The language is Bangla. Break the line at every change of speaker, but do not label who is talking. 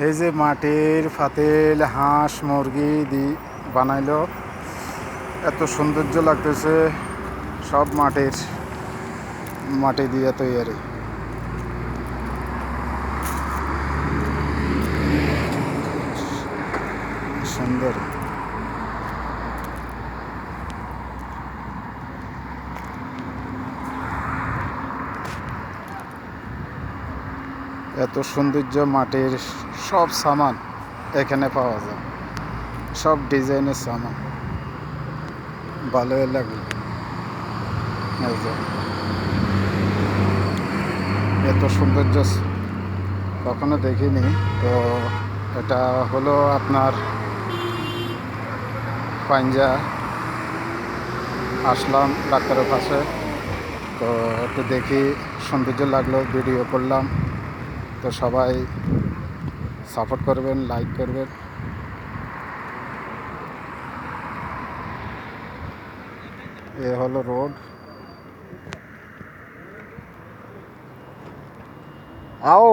এই যে মাটির ফাতেল হাঁস মুরগি বানাইলো, এত সৌন্দর্য লাগতেছে। সব মাটি দিয়ে তৈরি। সুন্দর। এত সৌন্দর্য, মাটির সব সামান এখানে পাওয়া যায়, সব ডিজাইনের সামান। ভালোই লাগলো। এই যে এত সৌন্দর্য কখনো দেখিনি। তো এটা হলো আপনার পাঞ্জা। আসলাম ডাক্তারের পাশে, তো একটু দেখি, সৌন্দর্য লাগলো, ভিডিও করলাম। তো সবাই সাপোর্ট করবেন, লাইক করবেন। এ হলো রোড। आओ।